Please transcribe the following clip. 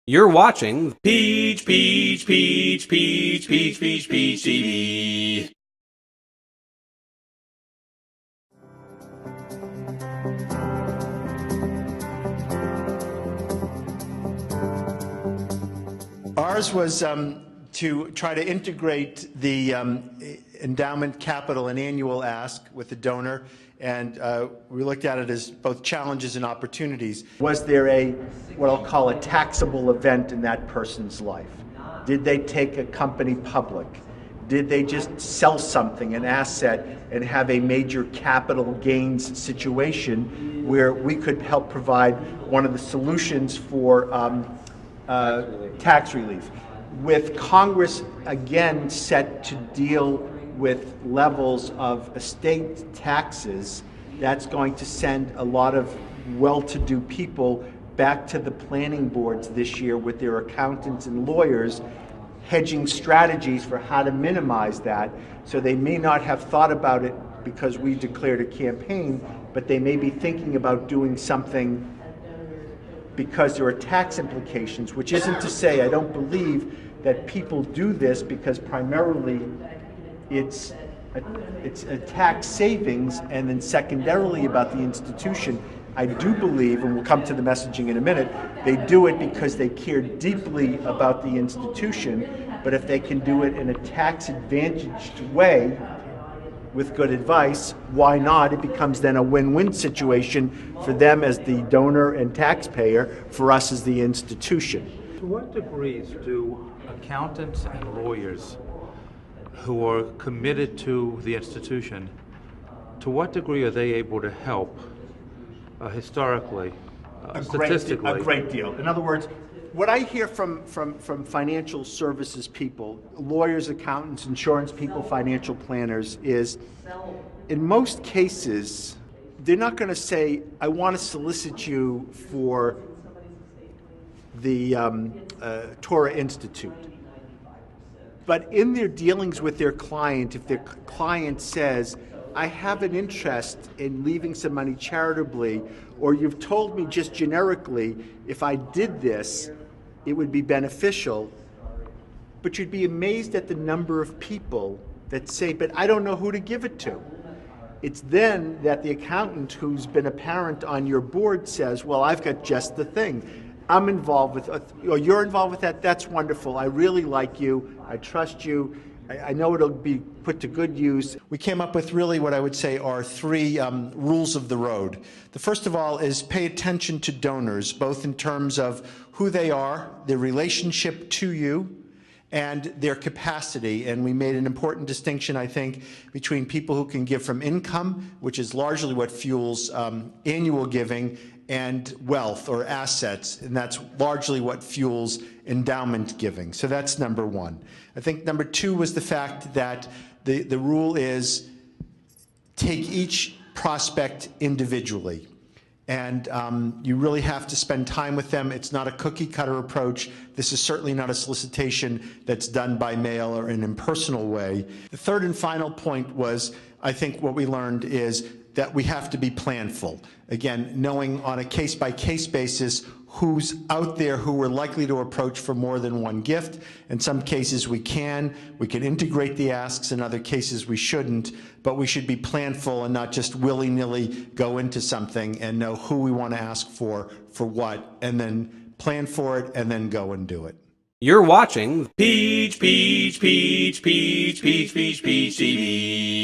You're watching PEJE TV. Ours was to try to integrate the endowment capital and annual ask with the donor, and we looked at it as both challenges and opportunities. Was there what I'll call a taxable event in that person's life? Did they take a company public? Did they just sell something, an asset, and have a major capital gains situation where we could help provide one of the solutions for tax relief? With Congress again set to deal with levels of estate taxes, that's going to send a lot of well-to-do people back to the planning boards this year with their accountants and lawyers hedging strategies for how to minimize that. So they may not have thought about it because we declared a campaign, but they may be thinking about doing something because there are tax implications, which isn't to say I don't believe that people do this because primarily it's a tax savings, and then secondarily about the institution. I do believe, and we'll come to the messaging in a minute, they do it because they care deeply about the institution, but if they can do it in a tax-advantaged way with good advice, why not? It becomes then a win-win situation for them as the donor and taxpayer, for us as the institution. To what degrees do accountants and lawyers who are committed to the institution, to what degree are they able to help historically, statistically? A great deal. In other words, what I hear from financial services people, lawyers, accountants, insurance people, financial planners, is in most cases, they're not going to say, I want to solicit you for the Torah Institute. But in their dealings with their client, if their client says, I have an interest in leaving some money charitably, or you've told me just generically, if I did this, it would be beneficial, but you'd be amazed at the number of people that say, but I don't know who to give it to. It's then that the accountant who's been a parent on your board says, well, I've got just the thing. I'm involved with, or you're involved with that, that's wonderful. I really like you, I trust you, I know it'll be put to good use. We came up with really what I would say are three rules of the road. The first of all is pay attention to donors, both in terms of who they are, their relationship to you, and their capacity. And we made an important distinction, I think, between people who can give from income, which is largely what fuels annual giving, and wealth or assets, and that's largely what fuels endowment giving. So that's number one. I think number two was the fact that the rule is take each prospect individually. And you really have to spend time with them. It's not a cookie-cutter approach. This is certainly not a solicitation that's done by mail or in an impersonal way. The third and final point was, I think what we learned is that we have to be planful. Again, knowing on a case-by-case basis who's out there who we're likely to approach for more than one gift. In some cases we can integrate the asks, in other cases we shouldn't, but we should be planful and not just willy-nilly go into something and know who we want to ask for what, and then plan for it and then go and do it. You're watching PEJE TV.